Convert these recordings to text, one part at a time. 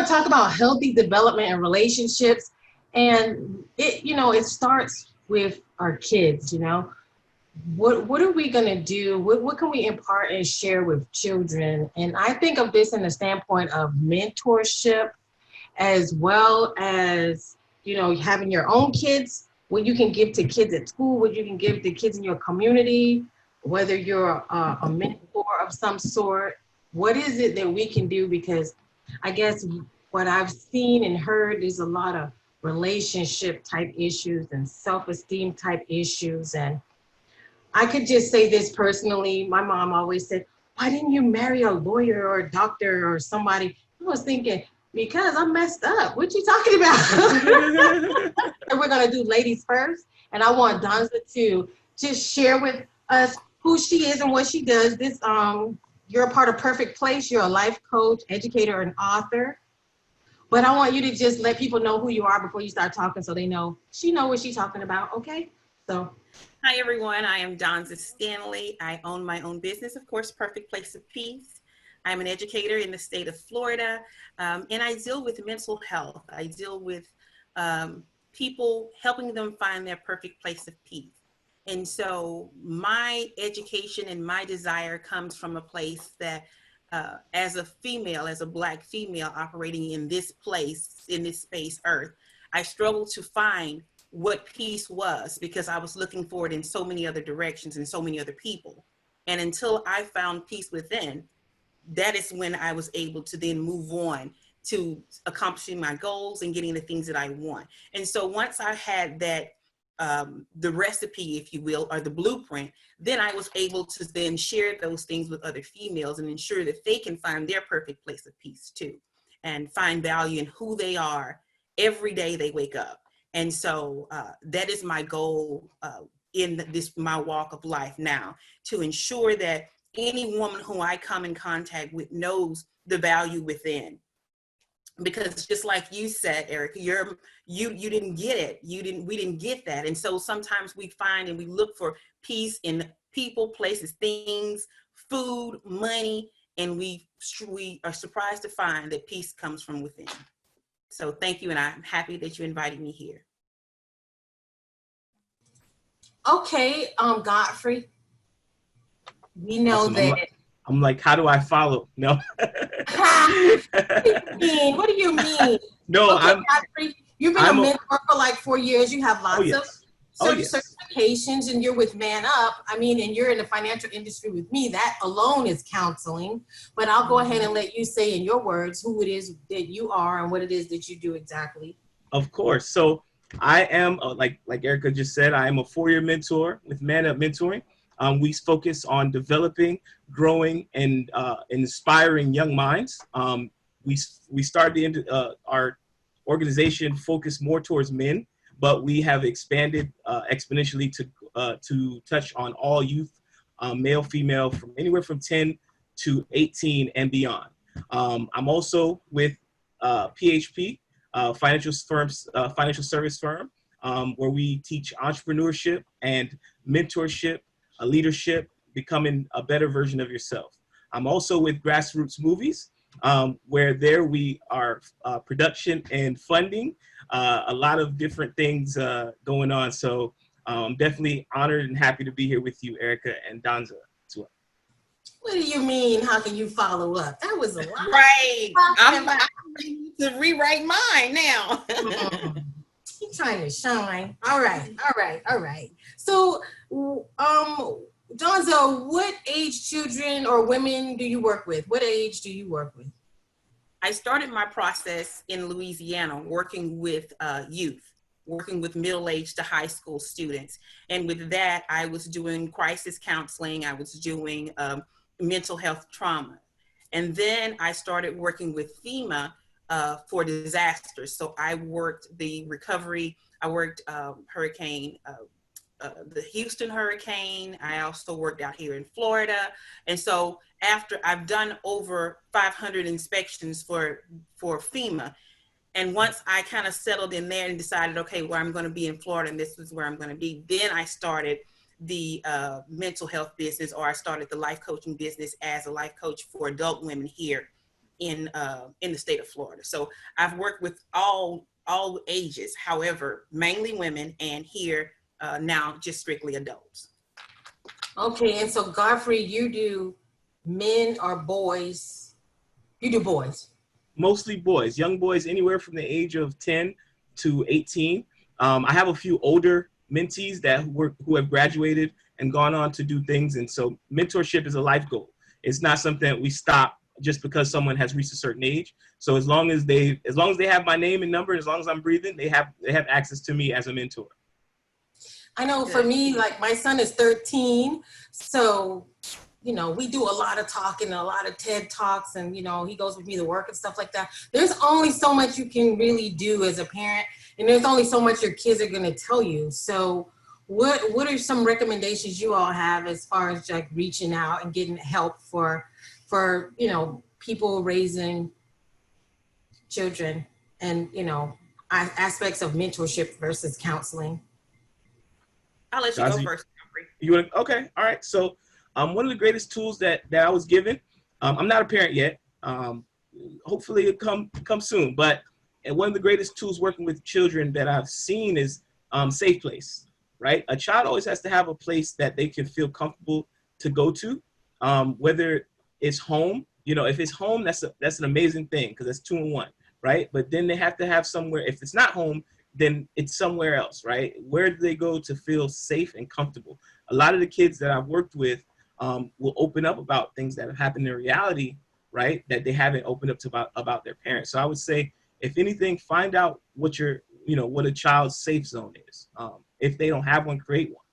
want to talk about healthy development and relationships. And it starts with our kids. What are we going to do? What can we impart and share with children? And I think of this in the standpoint of mentorship, as well as, having your own kids, what you can give to kids at school, what you can give to kids in your community, whether you're a mentor of some sort. What is it that we can do? Because I guess what I've seen and heard is a lot of relationship type issues and self-esteem type issues. And I could just say this personally. My mom always said, why didn't you marry a lawyer or a doctor or somebody? I was thinking, because I'm messed up. What you talking about? And we're going to do ladies first. And I want Donza to just share with us who she is and what she does. You're a part of Perfect Place. You're a life coach, educator, and author. But I want you to just let people know who you are before you start talking, so they know she knows what she's talking about. Okay? So. Hi, everyone. I am Donza Stanley. I own my own business, of course, Perfect Place of Peace. I'm an educator in the state of Florida, and I deal with mental health. I deal with people, helping them find their perfect place of peace. And so my education and my desire comes from a place that as a female, as a Black female operating in this place, in this space, Earth, I struggled to find what peace was, because I was looking for it in so many other directions and so many other people. And until I found peace within, that is when I was able to then move on to accomplishing my goals and getting the things that I want. And so once I had that, the recipe, if you will, or the blueprint, then I was able to then share those things with other females and ensure that they can find their perfect place of peace too, and find value in who they are every day they wake up. And so that is my goal in my walk of life now, to ensure that any woman who I come in contact with knows the value within. Because just like you said, Erica, you didn't get it. We didn't get that. And so sometimes we find and we look for peace in people, places, things, food, money, and we are surprised to find that peace comes from within. So thank you, and I'm happy that you invited me here. Okay, Godfrey, we know awesome. that. I'm like, how do I follow? No. What do you mean? No, okay, Godfrey, you've been a mentor for like 4 years. You have lots of certifications, and you're with Man Up. I mean, and you're in the financial industry with me. That alone is counseling. But I'll go ahead and let you say in your words who it is that you are and what it is that you do exactly. Of course. So I am, like Erica just said, I am a 4-year mentor with Man Up Mentoring. We focus on developing, growing, and inspiring young minds. We started our organization focused more towards men, but we have expanded exponentially to touch on all youth, male, female, from anywhere from 10 to 18 and beyond. I'm also with PHP, financial service firm, where we teach entrepreneurship and mentorship, leadership, becoming a better version of yourself. I'm also with Grassroots Movies, where there we are production and funding, a lot of different things going on. So I'm definitely honored and happy to be here with you, Erica and Donza as well. What do you mean? How can you follow up? That was a lot. Right. I'm ready to rewrite mine now. He's trying to shine. All right. So, Donza, what age children or women do you work with? What age do you work with? I started my process in Louisiana working with youth, working with middle-aged to high school students. And with that, I was doing crisis counseling. I was doing mental health trauma. And then I started working with FEMA for disasters. So I worked the recovery. I worked hurricane, the Houston hurricane. I also worked out here in Florida. And so after I've done over 500 inspections for FEMA, and once I kind of settled in there and decided, okay, where I'm going to be in Florida, and this is where I'm going to be, then I started the mental health business, or I started the life coaching business as a life coach for adult women here in the state of Florida. So I've worked with all ages, however, mainly women, and here now just strictly adults. Okay, and so Godfrey, you do men or boys? You do boys. Mostly boys, young boys, anywhere from the age of 10 to 18. I have a few older mentees who have graduated and gone on to do things. And so mentorship is a life goal. It's not something that we stop just because someone has reached a certain age. So as long as they have my name and number, as long as I'm breathing, they have access to me as a mentor. I know for me, like my son is 13, so you know, we do a lot of talking, a lot of TED Talks, and, you know, he goes with me to work and stuff like that. There's only so much you can really do as a parent, and there's only so much your kids are going to tell you. So what are some recommendations you all have as far as like reaching out and getting help for, you know, people raising children and, you know, aspects of mentorship versus counseling? I'll let you go first. You want to? Okay. All right. So one of the greatest tools that I was given, I'm not a parent yet. Hopefully it'll come soon. But one of the greatest tools working with children that I've seen is safe place, right? A child always has to have a place that they can feel comfortable to go to, whether it's home. You know, if it's home, that's an amazing thing because that's 2 in 1, right? But then they have to have somewhere. If it's not home, then it's somewhere else, right? Where do they go to feel safe and comfortable? A lot of the kids that I've worked with will open up about things that have happened in reality, right? That they haven't opened up to about their parents. So I would say, if anything, find out what a child's safe zone is. If they don't have one, create one.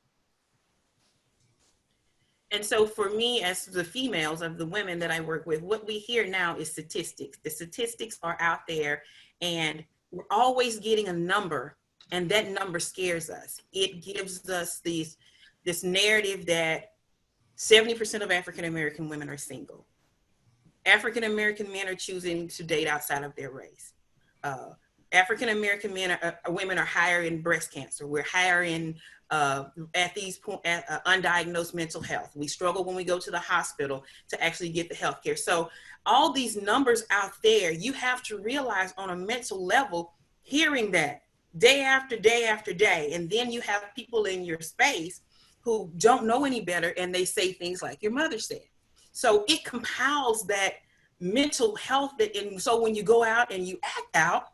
And so for me, as the females of the women that I work with, what we hear now is statistics. The statistics are out there, and we're always getting a number, and that number scares us. It gives us this narrative that 70% of African-American women are single. African-American men are choosing to date outside of their race. African-American women are higher in breast cancer. We're higher in undiagnosed mental health. We struggle when we go to the hospital to actually get the health care. So all these numbers out there, you have to realize on a mental level, hearing that day after day after day, and then you have people in your space who don't know any better, and they say things like your mother said. So it compiles that mental health and so when you go out and you act out,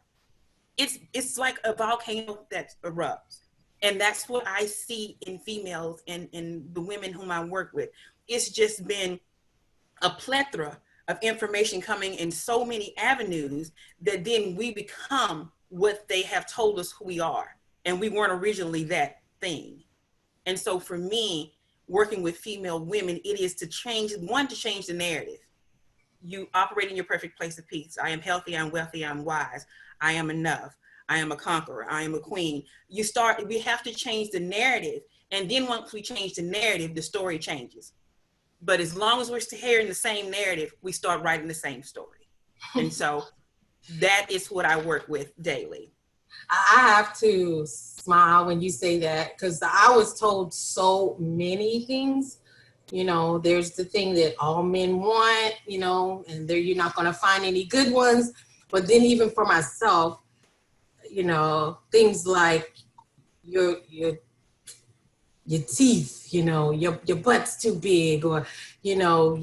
it's like a volcano that erupts. And that's what I see in females and in the women whom I work with. It's just been a plethora of information coming in so many avenues that then we become what they have told us who we are. And we weren't originally that thing. And so for me, working with female women, it is to change the narrative. You operate in your perfect place of peace. I am healthy, I'm wealthy, I'm wise. I am enough. I am a conqueror. I am a queen. We have to change the narrative. And then once we change the narrative, the story changes. But as long as we're still hearing the same narrative, we start writing the same story. And so that is what I work with daily. I have to smile when you say that, because I was told so many things. You know, there's the thing that all men want, you know, and you're not going to find any good ones. But then even for myself, you know, things like your teeth, you know, your butt's too big, or, you know,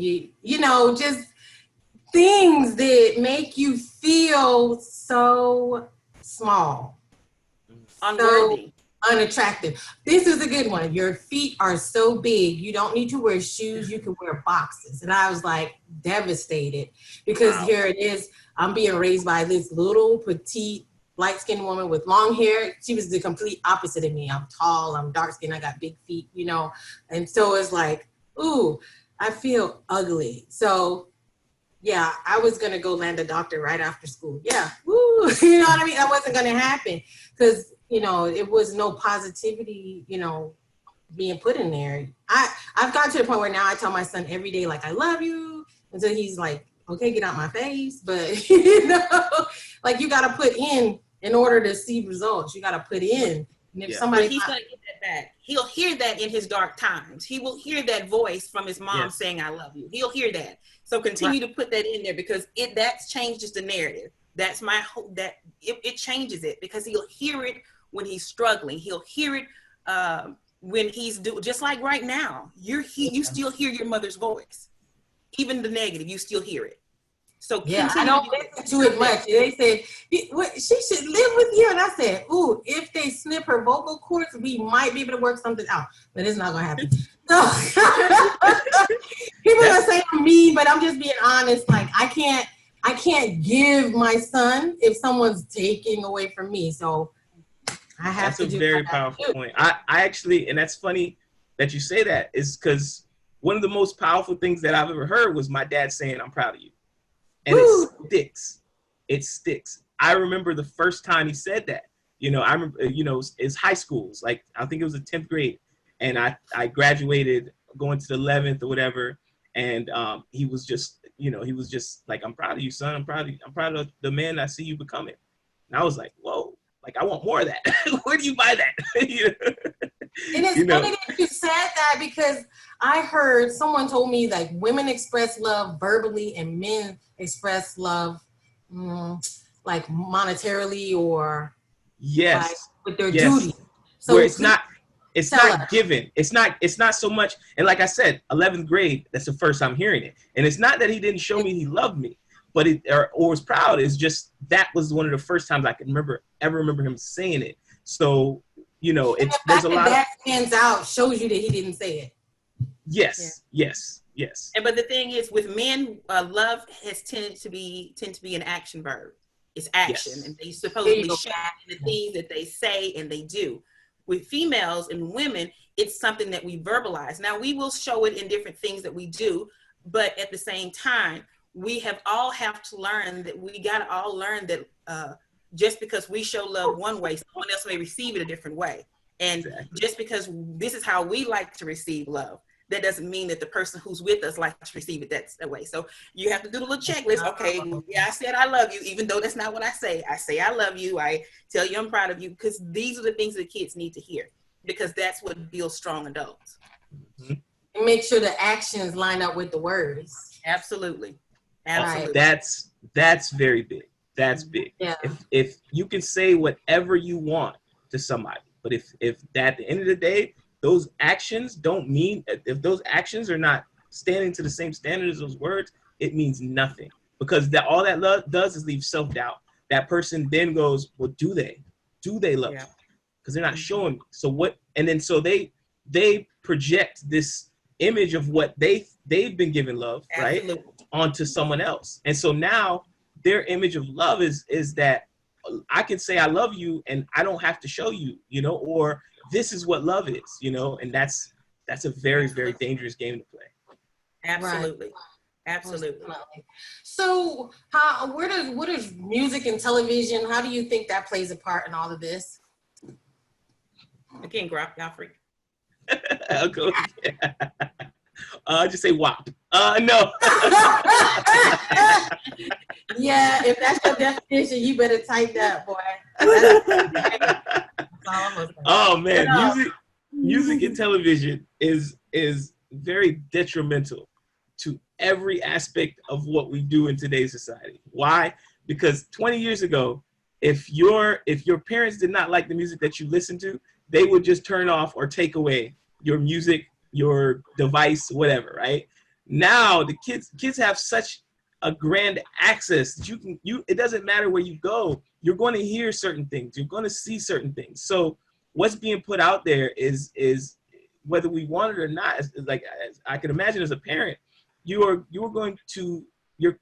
just things that make you feel so small, unworthy, so unattractive. This is a good one. Your feet are so big, you don't need to wear shoes, you can wear boxes. And I was like devastated because wow. Here it is. I'm being raised by this little petite light-skinned woman with long hair. She was the complete opposite of me. I'm tall, I'm dark-skinned, I got big feet, you know? And so it's like, ooh, I feel ugly. So yeah, I was gonna go land a doctor right after school. Yeah, woo, you know what I mean? That wasn't gonna happen because, you know, it was no positivity, you know, being put in there. I've gotten to the point where now I tell my son every day, like, I love you, until he's like, okay, get out my face. But, you know, like you got to put in order to see results. You got to put in. And if Yeah. somebody, But he's going to get that back. He'll hear that in his dark times. He will hear that voice from his mom Yes. saying, I love you. He'll hear that. So continue to put that in there, because that changes the narrative. That's my hope, that it changes it, because he'll hear it when he's struggling. He'll hear it when he's just like right now. You still hear your mother's voice. Even the negative, you still hear it. So yeah, I don't listen to it much. They said she should live with you, and I said, "Ooh, if they snip her vocal cords, we might be able to work something out." But it's not gonna happen. So people are gonna say I'm mean, but I'm just being honest. Like I can't give my son if someone's taking away from me. So I have to do. That's a very powerful point. I actually, and that's funny that you say that, is because one of the most powerful things that I've ever heard was my dad saying, "I'm proud of you." And Woo! it sticks. It sticks. I remember the first time he said that. I remember, it's high schools. Like, I think it was the 10th grade. And I graduated going to the 11th or whatever. And he was just like, "I'm proud of you, son. I'm proud of the man I see you becoming." And I was like, whoa, like, I want more of that. Where do you buy that? And it's funny that you said that, because I heard someone told me like women express love verbally and men express love like monetarily or like with their duty. So where it's not given. It's not so much. And like I said, 11th grade, that's the first I'm hearing it. And it's not that he didn't show me he loved me, but or was proud. It's just that was one of the first times I could ever remember him saying it. So there's a lot that stands out, shows you that he didn't say it. Yes. And but the thing is, with men, love has tended to be an action verb. It's action, and they supposedly show in the things that they say and they do. With females and women, it's something that we verbalize. Now, we will show it in different things that we do, but at the same time, we all have to learn that we got to all learn that just because we show love one way, someone else may receive it a different way. And just because this is how we like to receive love, that doesn't mean that the person who's with us likes to receive it that way. So you have to do the little checklist. Okay, yeah, I said I love you, even though that's not what I say. I say I love you. I tell you I'm proud of you, because these are the things that kids need to hear, because that's what builds strong adults. And make sure the actions line up with the words. Absolutely. That's very big. That's big. Yeah. If you can say whatever you want to somebody, but if at the end of the day, those actions don't mean, if those actions are not standing to the same standard as those words, it means nothing. Because all that love does is leave self-doubt. That person then goes, well, do they love you? Because they're not showing me. So what? And then so they project this image of what they've been given love, right, onto someone else. And so now their image of love is that I can say I love you and I don't have to show you, or this is what love is, and that's a very, very dangerous game to play. Absolutely. Right. Absolutely. So what is music and television? How do you think that plays a part in all of this? Again, Godfrey. I'll go. Just say WAP. No. Yeah, if that's your definition, you better type that, boy. Oh man, music and television is very detrimental to every aspect of what we do in today's society. Why? Because 20 years ago, if your parents did not like the music that you listened to, they would just turn off or take away your music, your device, whatever, right? Now the kids have such a grand access that it doesn't matter where you go, you're going to hear certain things, you're going to see certain things. So what's being put out there is whether we want it or not, is like, I can imagine as a parent, your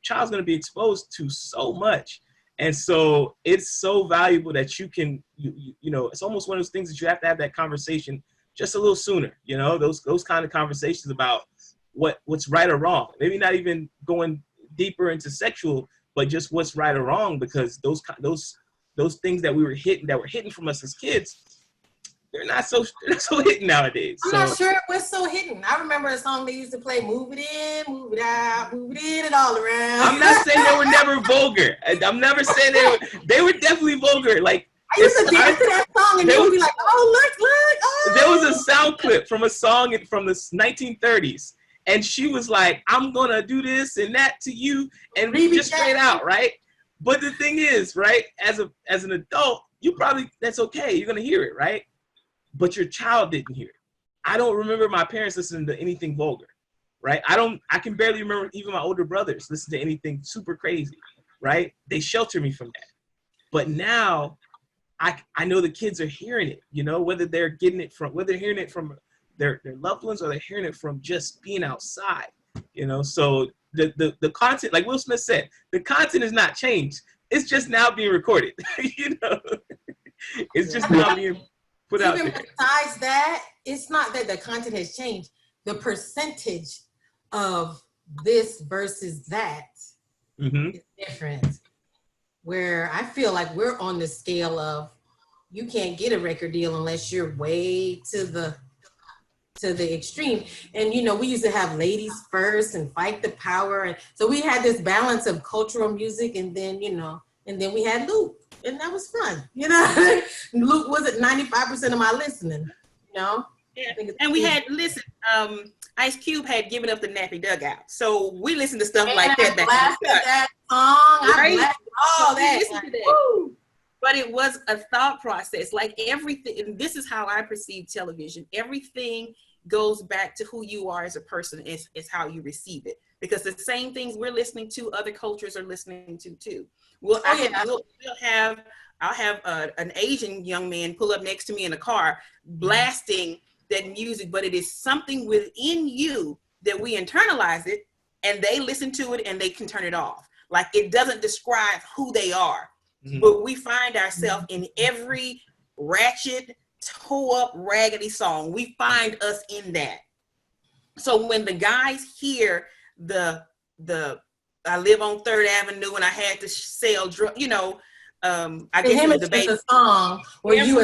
child's going to be exposed to so much. And so it's so valuable that you can, it's almost one of those things that you have to have that conversation just a little sooner, those kind of conversations about what's right or wrong. Maybe not even going deeper into sexual, but just what's right or wrong, because those things that were hidden from us as kids, they're not so hidden nowadays. I'm not sure it was so hidden. I remember a song they used to play, move it in, move it out, move it in and all around. I'm not saying they were never vulgar. I'm never saying they were definitely vulgar. Like I used to dance to that song, and they would be like, "Oh, look, oh." There was a sound clip from a song from the 1930s, and she was like, "I'm gonna do this and that to you," and just straight out, right? But the thing is, right, as an adult, you probably, that's okay. You're gonna hear it, right? But your child didn't hear it. I don't remember my parents listening to anything vulgar, right? I can barely remember even my older brothers listen to anything super crazy, right? They shelter me from that. But now I know the kids are hearing it, you know, whether they're hearing it from their loved ones, or they're hearing it from just being outside, you know. So the content, like Will Smith said, the content is not changed. It's just now being recorded, you know. It's just now being put out there. Even besides that, it's not that the content has changed. The percentage of this versus that is different. Where I feel like we're on the scale of, you can't get a record deal unless you're way to the extreme. And you know, we used to have ladies first and fight the power, and so we had this balance of cultural music, and then, you know, and then we had Luke, and that was fun, you know. Luke wasn't 95% of my listening, you know. Yeah. And we had, listen, Ice Cube had given up the nappy dugout, so we listened to stuff like that. That song, right? I blasted all that. Like, but it was a thought process, like everything. And this is how I perceive television. Everything goes back to who you are as a person, is how you receive it. Because the same things we're listening to, other cultures are listening to too. I'll have an Asian young man pull up next to me in a car blasting that music, but it is something within you that we internalize it, and they listen to it and they can turn it off. Like, it doesn't describe who they are, but we find ourselves in every ratchet, toe up, raggedy song. We find us in that. So when the guys hear the I live on 3rd Avenue and I had to sell drugs, you know, I guess him, it was it's a song where you,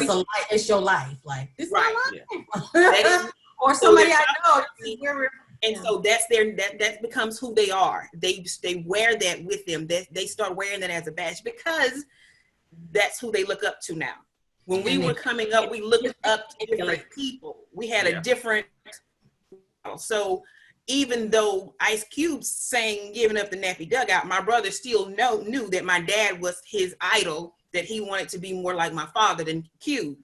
it's your life, like, this is my life. Yeah. Or somebody I know. This is where we're, and so that's that becomes who they are. They wear that with them. They start wearing that as a badge, because that's who they look up to now. When we were coming up, we looked up to different people. We had a different. So even though Ice Cube sang "Giving Up the Nappy Dugout," my brother still knew that my dad was his idol, that he wanted to be more like my father than Cube.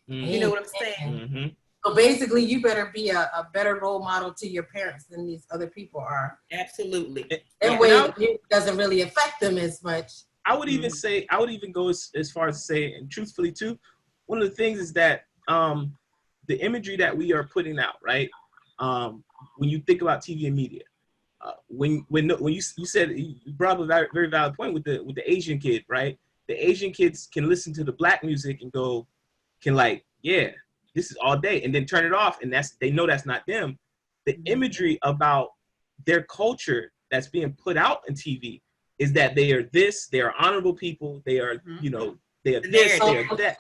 You know what I'm saying? So basically, you better be a better role model to your parents than these other people are. Absolutely. That way, it doesn't really affect them as much. I would even say, I would even go as far as to say, and truthfully too, one of the things is that the imagery that we are putting out, right? When you think about TV and media, when you said, you brought up a very, very valid point with the Asian kid, right? The Asian kids can listen to the black music and can like, yeah, this is all day, and then turn it off, and they know that's not them. The imagery about their culture that's being put out in TV is that they are this, they are honorable people, they are, you know, they are this, they are that,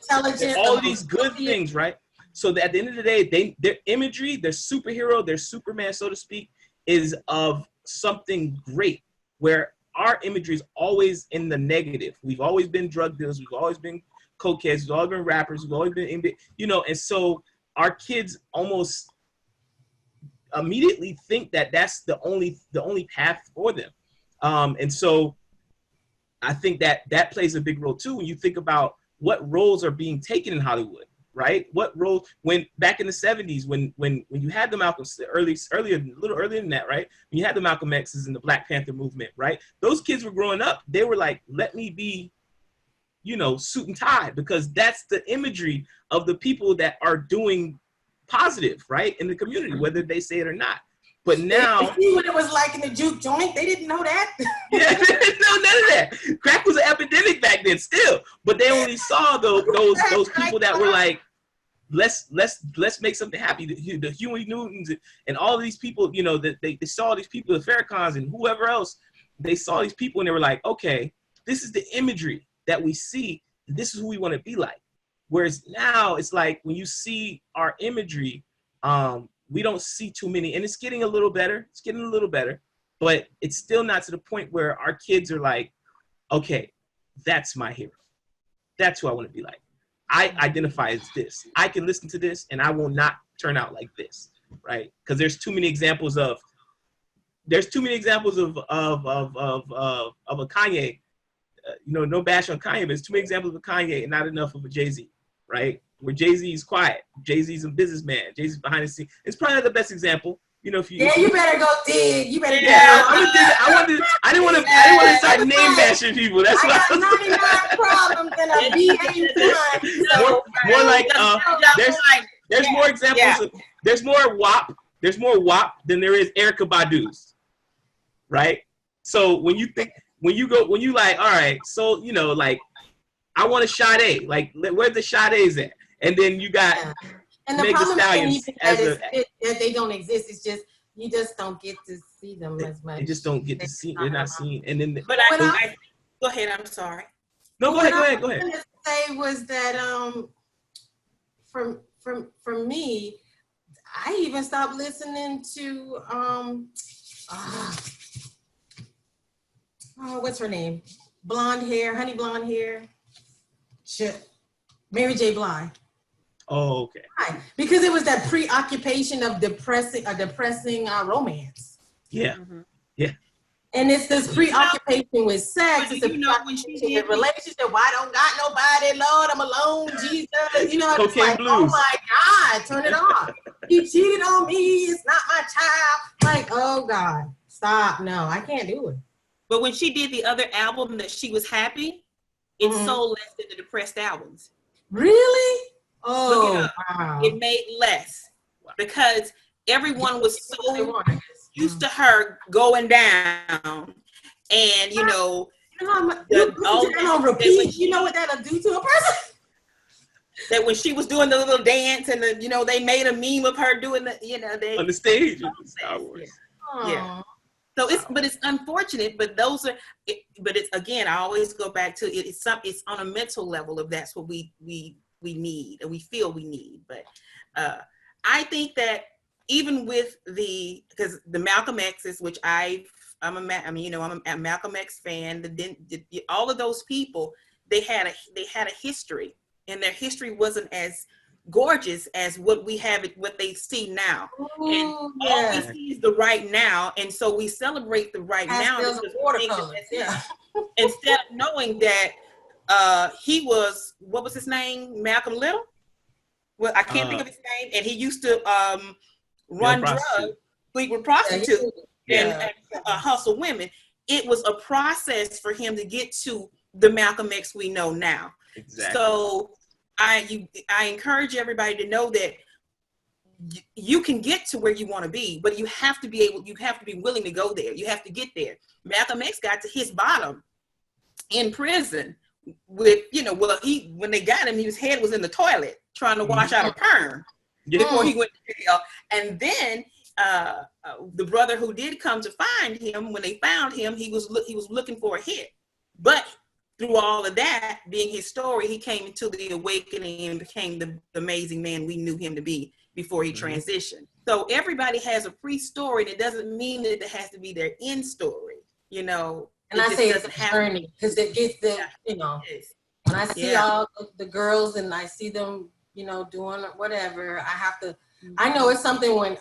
all of these good things, right? So that at the end of the day, their imagery, their superhero, their Superman, so to speak, is of something great, where our imagery is always in the negative. We've always been drug dealers, we've always been cokeheads, we've always been rappers, we've always been, you know, and so our kids almost immediately think that that's the only path for them. And so I think that plays a big role too, when you think about what roles are being taken in Hollywood, right? What role, when back in the 70s, when you had the Malcolm, a little earlier than that, right? When you had the Malcolm X's and the Black Panther movement, right? Those kids were growing up, they were like, let me be, you know, suit and tie, because that's the imagery of the people that are doing positive, right, in the community, whether they say it or not. But now, they see what it was like in the juke joint. They didn't know that. Yeah, they didn't know none of that. Crack was an epidemic back then, still. But they only saw those people that were like, let's make something happy. The Huey Newtons and all of these people, you know, that they saw these people, the Farrakhan's and whoever else. They saw these people and they were like, okay, this is the imagery that we see. This is who we want to be like. Whereas now it's like, when you see our imagery, we don't see too many, and it's getting a little better. It's getting a little better, but it's still not to the point where our kids are like, okay, that's my hero. That's who I want to be like. I identify as this. I can listen to this and I will not turn out like this, right? Because there's too many examples of a Kanye. No bash on Kanye, but there's too many examples of a Kanye and not enough of a Jay-Z, right? Where Jay-Z is quiet, Jay-Z's a businessman, Jay-Z's behind the scenes. It's probably not the best example. You better go dig. You better dig. I'm gonna dig. I didn't want to start name bashing people. That's why. I got 99 problems and a BA1. So more like there's more examples. There's more WAP. There's more WAP than there is Erykah Badu's, right? So when you like, all right, so like, I want a Sade. Like, where's the Sades at? And then you got. Yeah. And the problem is that they don't exist. It's just you just don't get to see them as much. You just don't get to see. They're not seen. And then. But go ahead. I'm sorry. No, go ahead. What I was going to say was that for me, I even stopped listening to what's her name? Blonde hair, honey blonde hair. Shit. Mary J. Blige. Oh, okay. Right. Because it was that preoccupation of depressing romance. Yeah. Mm-hmm. Yeah. And it's this preoccupation with sex. It's a preoccupation with relationship. Why I don't got nobody, Lord, I'm alone, Jesus. It's like, blues. Oh my God, turn it off. You cheated on me, it's not my child. Like, oh God, stop. No, I can't do it. But when she did the other album that she was happy, it sold less than the depressed albums. Really? Oh, wow. It made less because everyone was so used to her going down, and you know what that'll do to a person. That when she was doing the little dance and they made a meme of her doing they on the stage of Star Wars. Yeah. So it's unfortunate, but but it's, again, I always go back to it. It's on a mental level of that's what we need and we feel we need. But I think that even with because the Malcolm X's, which I'm a Malcolm X fan. All of those people, they had a history, and their history wasn't as gorgeous as what they see now. Ooh, and all we see is the right now, and so we celebrate the right now instead of knowing that he was, what was his name, Malcolm Little? Well, I can't think of his name, and he used to run drugs, sleep with prostitutes, and hustle women. It was a process for him to get to the Malcolm X we know now. Exactly. So I encourage everybody to know that you can get to where you want to be, but you have to be willing to go there. You have to get there. Malcolm X got to his bottom in prison with, when they got him, his head was in the toilet trying to wash out a perm before he went to jail. And then the brother who did come to find him, when they found him, he was looking for a hit. But through all of that being his story, he came into the awakening and became the amazing man we knew him to be before he transitioned. So everybody has a pre-story, and it doesn't mean that it has to be their end story, And I say it's a journey, because it gets when I see all the girls and I see them, doing whatever, I know it's something. When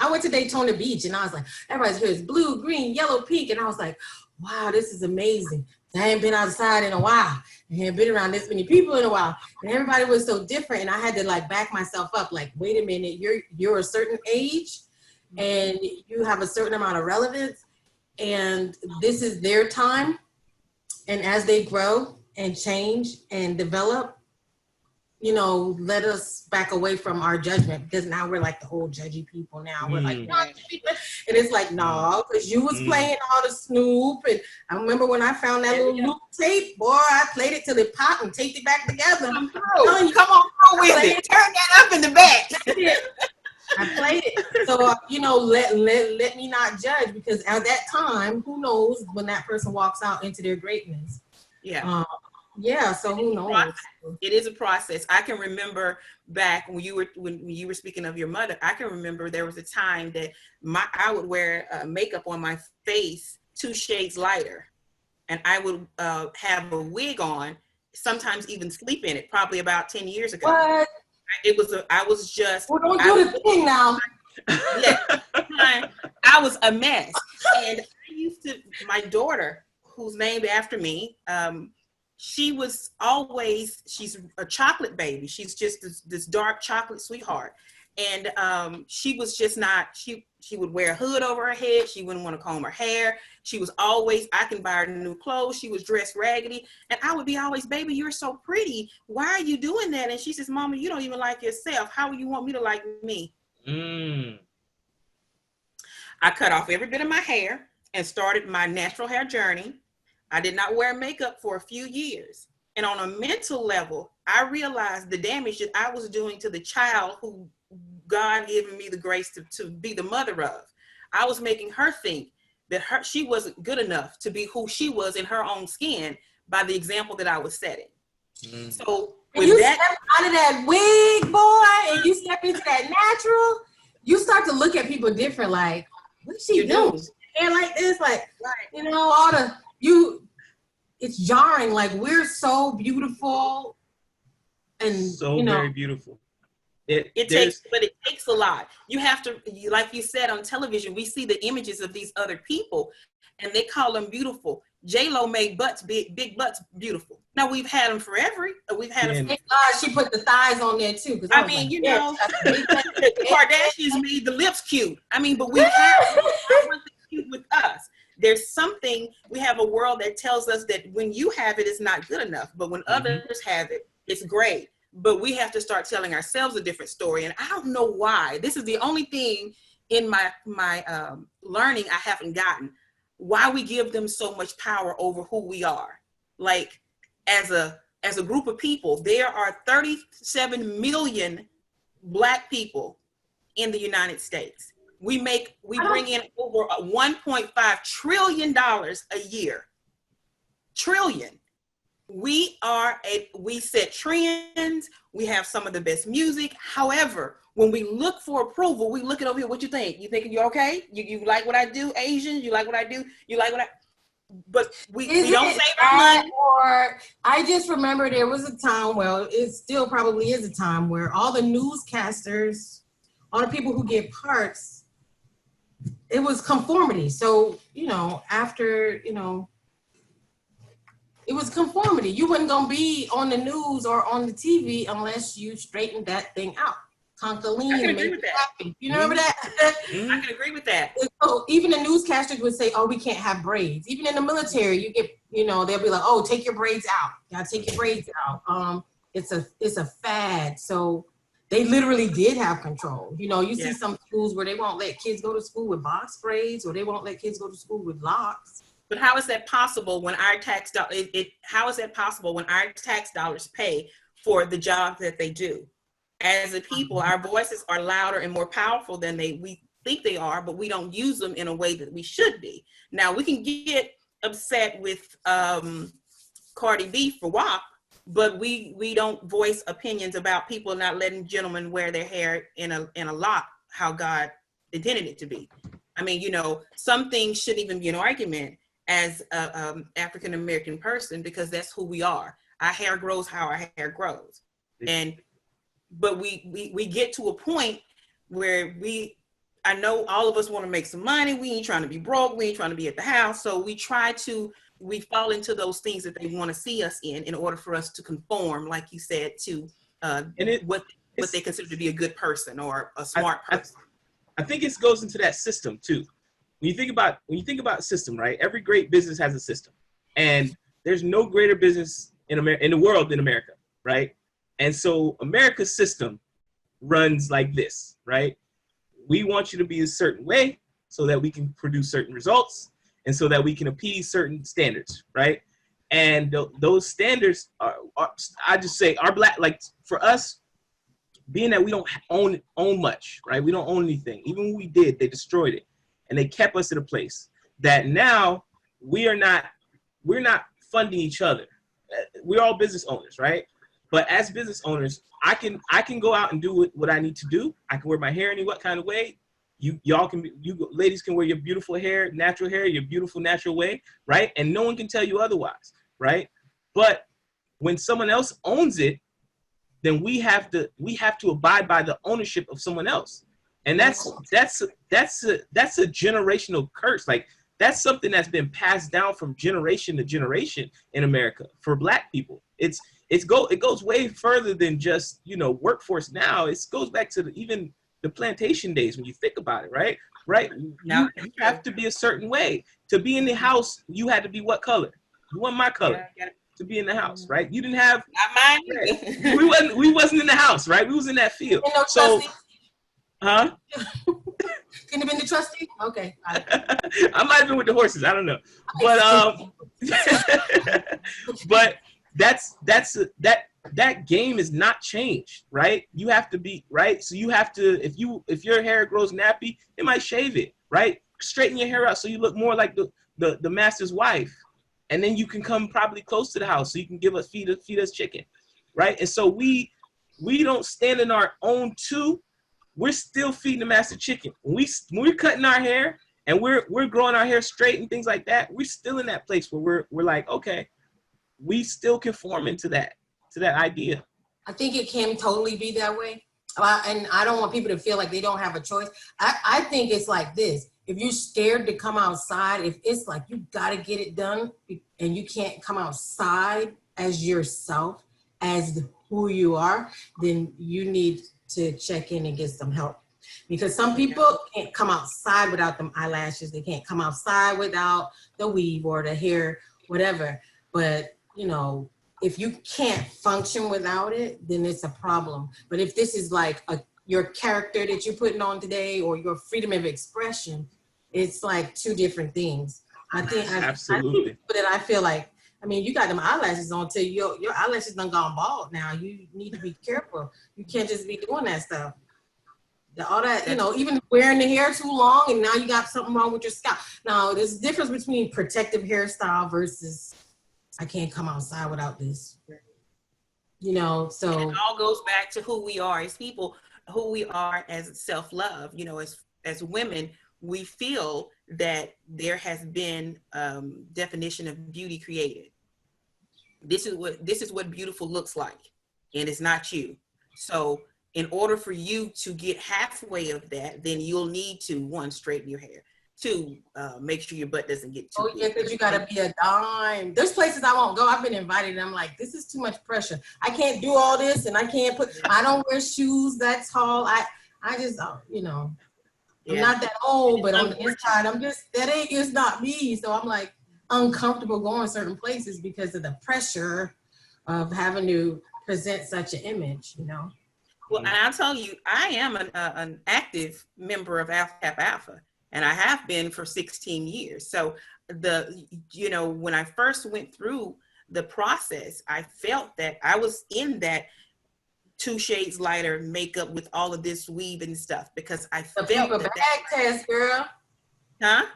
I went to Daytona Beach and I was like, everybody's here is blue, green, yellow, pink. And I was like, wow, this is amazing. I ain't been outside in a while. I ain't been around this many people in a while. And everybody was so different. And I had to back myself up. Like, wait a minute, you're a certain age and you have a certain amount of relevance. And this is their time. And as they grow and change and develop, let us back away from our judgment, because now we're like the old judgy people now. We're like, no, and it's like, no, because you was playing all the Snoop. And I remember when I found that little loop tape, boy, I played it till it popped and taped it back together. Come on, go with it. Turn that up in the back. I played it. So, let me not judge, because at that time, who knows when that person walks out into their greatness. Yeah. So who knows? It is a process. I can remember back when you were speaking of your mother. I can remember there was a time that I would wear makeup on my face 2 shades lighter, and I would have a wig on sometimes even sleep in it, probably about 10 years ago. What? I was just. Well, don't do the thing now. Yeah, I was a mess. And I used to, my daughter, who's named after me, she's a chocolate baby. She's just this dark chocolate sweetheart. And she was just not, she would wear a hood over her head. She wouldn't want to comb her hair. She was always, I can buy her new clothes. She was dressed raggedy. And I would be always, baby, you're so pretty. Why are you doing that? And she says, Mama, you don't even like yourself. How would you want me to like me? I cut off every bit of my hair and started my natural hair journey. I did not wear makeup for a few years. And on a mental level, I realized the damage that I was doing to the child who God given me the grace to be the mother of. I was making her think that she wasn't good enough to be who she was in her own skin by the example that I was setting. So when you step out of that wig, boy, and you step into that natural, you start to look at people different. Like, what is she doing? Hair like this, like, you know, it's jarring. Like, we're so beautiful and so very beautiful. It takes a lot. You have to, like you said, on television, we see the images of these other people and they call them beautiful. J-Lo made big butts beautiful. Now we've had them forever. We've had them. Thank God she put the thighs on there too. I mean, like, you know, the Kardashians made the lips cute. I mean, but we have cute with us. There's something, we have a world that tells us that when you have it, it's not good enough. But when others have it, it's great. But we have to start telling ourselves a different story. And I don't know why. This is the only thing in my learning I haven't gotten. Why we give them so much power over who we are. Like, as a group of people, there are 37 million Black people in the United States. We bring in over $1.5 trillion a year. Trillion. We set trends. We have some of the best music. However, when we look for approval, we look at over here. What you think? You think you're okay? You like what I do? Asian? You like what I do? You like what I? But we don't save our money. Or I just remember there was a time. Well, it still probably is a time where all the newscasters, all the people who get parts, it was conformity. So after it was conformity. You wasn't gonna be on the news or on the TV unless you straightened that thing out. Conquer I can agree with that. Happy. You remember that? I can agree with that. So even the newscasters would say, "Oh, we can't have braids." Even in the military, you get, they'll be like, "Oh, take your braids out. You gotta take your braids out." It's a fad. So they literally did have control. You see some schools where they won't let kids go to school with box braids, or they won't let kids go to school with locks. But how is that possible when our tax how is that possible when our tax dollars pay for the job that they do? As a people, our voices are louder and more powerful than we think they are, but we don't use them in a way that we should be. Now, we can get upset with Cardi B for WAP, but we don't voice opinions about people not letting gentlemen wear their hair in a lock how God intended it to be. I mean, some things shouldn't even be an argument as a African American person, because that's who we are. Our hair grows how our hair grows, but we get to a point where I know all of us want to make some money. We ain't trying to be broke. We ain't trying to be at the house. So we fall into those things that they want to see us in order for us to conform, like you said, to what they consider to be a good person or a smart person. I think it goes into that system too. When you think about system, right? Every great business has a system, and there's no greater business in the world than America, right? And so America's system runs like this, right? We want you to be a certain way so that we can produce certain results, and so that we can appease certain standards, right? And those standards are Black. Like, for us, being that we don't own much, right? We don't own anything. Even when we did, they destroyed it. And they kept us in a place that now we're not funding each other. We're all business owners, right? But as business owners, I can go out and do what I need to do. I can wear my hair any what kind of way. You ladies can wear your beautiful hair, natural hair, your beautiful natural way, right? And no one can tell you otherwise, right? But when someone else owns it, then we have to abide by the ownership of someone else. And that's a generational curse. Like, that's something that's been passed down from generation to generation in America for Black people. It goes way further than just, workforce now. It goes back to even the plantation days when you think about it, right? Right? You have to be a certain way. To be in the house, you had to be what color? You want my color to be in the house, right? You didn't have not mine. we wasn't in the house, right? We was in that field. So, huh? Can have been the trustee? Okay. I might have been with the horses. I don't know, but that game is not changed, right? You have to be right. So you have to, if your hair grows nappy, it might shave it, right? Straighten your hair out so you look more like the master's wife, and then you can come probably close to the house so you can feed us chicken, right? And so we don't stand in our own too. We're still feeding the master chicken. When we're cutting our hair and we're growing our hair straight and things like that, we're still in that place where we're like, okay, we still conform into that idea. I think it can totally be that way. And I don't want people to feel like they don't have a choice. I think it's like this. If you're scared to come outside, if it's like you got to get it done and you can't come outside as yourself, as who you are, then you need to check in and get some help. Because some people can't come outside without them eyelashes. They can't come outside without the weave or the hair, whatever. But, if you can't function without it, then it's a problem. But if this is like your character that you're putting on today or your freedom of expression, it's like two different things. I think absolutely. I feel like, you got them eyelashes on till your eyelashes done gone bald now. You need to be careful. You can't just be doing that stuff. All that, even wearing the hair too long and now you got something wrong with your scalp. Now, there's a difference between protective hairstyle versus I can't come outside without this. So. And it all goes back to who we are as people, who we are as self-love. As women, we feel that there has been definition of beauty created. This is what beautiful looks like, and it's not you. So in order for you to get halfway of that, then you'll need to, one, straighten your hair, two, make sure your butt doesn't get too big. Because you gotta be a dime. There's places I won't go. I've been invited and I'm like, this is too much pressure. I can't do all this and I don't wear shoes that tall. I just, I'm not that old, but on the inside, it's not me. So I'm like uncomfortable going certain places because of the pressure of having to present such an image, Well, and I'll tell you, I am an active member of Alpha Kappa Alpha, and I have been for 16 years. So when I first went through the process, I felt that I was in that 2 shades lighter makeup with all of this weave and stuff because I felt paper bag test, girl. Huh?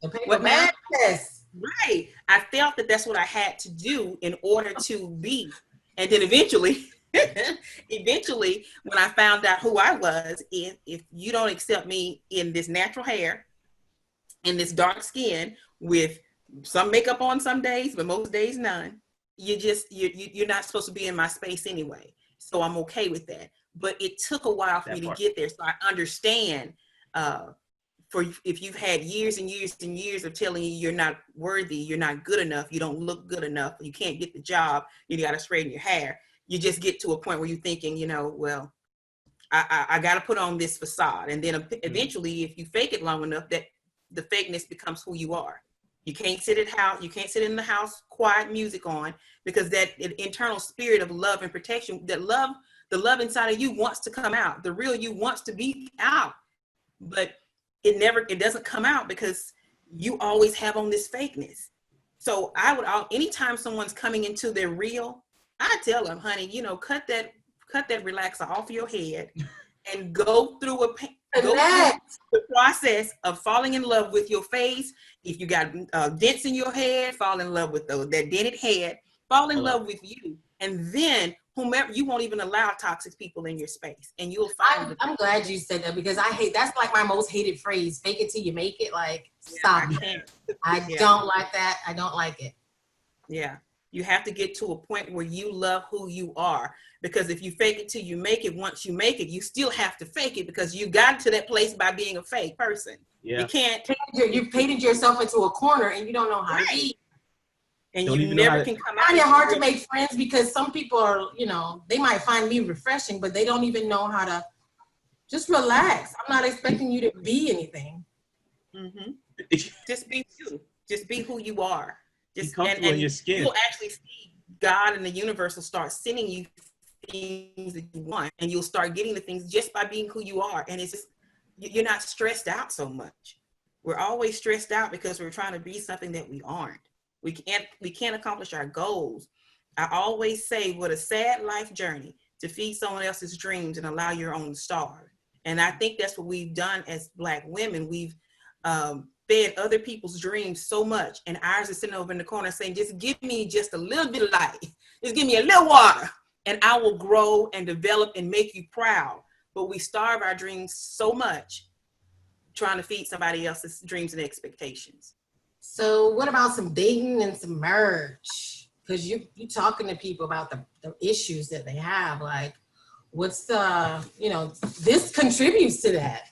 The paper bag test. Right. I felt that that's what I had to do in order to be. And then eventually, when I found out who I was, if you don't accept me in this natural hair, in this dark skin, with some makeup on some days, but most days none, you're not supposed to be in my space anyway. So I'm okay with that. But it took a while for me to get there. So I understand if you've had years and years and years of telling you you're not worthy, you're not good enough, you don't look good enough, you can't get the job, you got to straighten your hair. You just get to a point where you're thinking, well, I got to put on this facade. And then eventually, if you fake it long enough, that the fakeness becomes who you are. You can't sit in the house, quiet music on, because that internal spirit of love and protection, the love inside of you wants to come out. The real you wants to be out, but it doesn't come out because you always have on this fakeness. So anytime someone's coming into their real, I tell them, honey, cut that relaxer off your head and go through the process of falling in love with your face. If you got dents in your head, fall in love with that dented head, fall in love with you. And then whomever, you won't even allow toxic people in your space, and you'll find. I'm glad you said that because that's like my most hated phrase. Fake it till you make it. Like, stop. I don't like that. I don't like it. Yeah. You have to get to a point where you love who you are. Because if you fake it till you make it, once you make it, you still have to fake it because you got to that place by being a fake person. Yeah. You can't. You painted yourself into a corner and you don't know how to be. And Don't you even know never how to- can come I out. find it hard to make friends because some people are, you know, they might find me refreshing, but they don't even know how to just relax. I'm not expecting you to be anything. Mm-hmm. Just be you. Just be who you are. Just be comfortable in your skin. You'll actually see God and the universe will start sending you things that you want, and you'll start getting the things just by being who you are. And it's just, you're not stressed out so much. We're always stressed out because we're trying to be something that we aren't. We can't accomplish our goals. I always say, what a sad life journey to feed someone else's dreams and allow your own to starve. And I think that's what we've done as Black women. We've fed other people's dreams so much, and ours is sitting over in the corner saying, just give me just a little bit of light. Just give me a little water, and I will grow and develop and make you proud. But we starve our dreams so much trying to feed somebody else's dreams and expectations. So what about some dating and some marriage? Because you talking to people about the issues that they have. Like, what's the, you know, this contributes to that.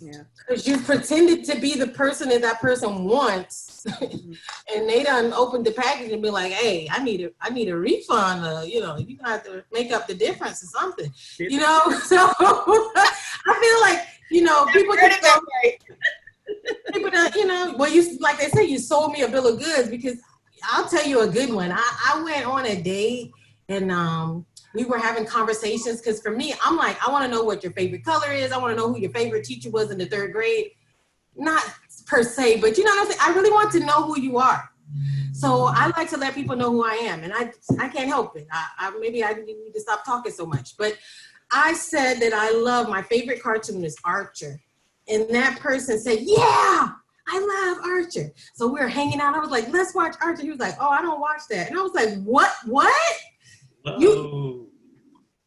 Yeah. Because you pretended to be the person that person wants, and they done opened the package and be like, "Hey, I need a refund. You know, you have to make up the difference or something." You know, so I feel like, you know, people can go, people that, you know, well, you, like they say, you sold me a bill of goods, because I'll tell you a good one. I went on a date and we were having conversations, because for me, I'm like, I want to know what your favorite color is. I want to know who your favorite teacher was in the 3rd grade. Not per se, but you know what I'm saying? I really want to know who you are. So I like to let people know who I am, and I can't help it. Maybe I need to stop talking so much. But I said that I love, my favorite cartoon is Archer. And that person said, yeah, I love Archer. So we were hanging out. I was like, let's watch Archer. He was like, oh, I don't watch that. And I was like, what?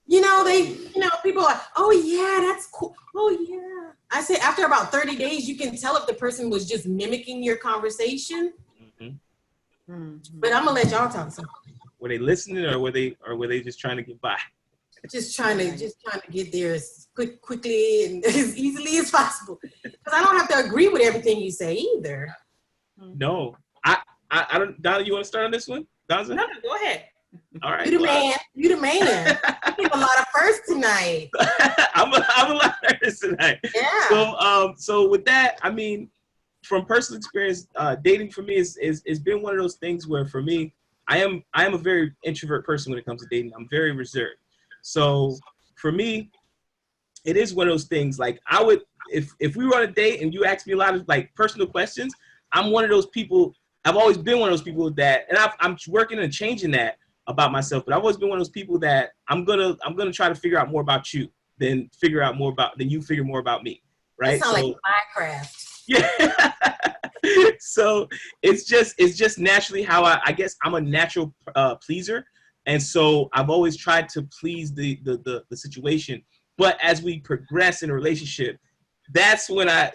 You know, people are like, oh yeah, that's cool. Oh yeah. I said, after about 30 days, you can tell if the person was just mimicking your conversation. Mm-hmm. Mm-hmm. But I'm gonna let y'all talk something. Were they listening, or were they just trying to get by? Just trying to get there as quickly and as easily as possible. Because I don't have to agree with everything you say either. No, I don't. Donna, you want to start on this one? Donza? No, go ahead. All right. You the man. You the man. You have a lot of firsts tonight. I'm a lot of firsts tonight. Yeah. So with that, I mean, from personal experience, dating for me is been one of those things where, for me, I am a very introvert person when it comes to dating. I'm very reserved. So for me, it is one of those things. Like, I would, if we were on a date and you asked me a lot of like personal questions, I'm one of those people. I've always been one of those people that, and I'm working and changing that about myself. But I've always been one of those people that I'm gonna try to figure out more about you than you figure more about me. Right? That sounds like Minecraft. Yeah. So it's just naturally how I guess I'm a natural pleaser. And so I've always tried to please the situation. But as we progress in a relationship, that's when I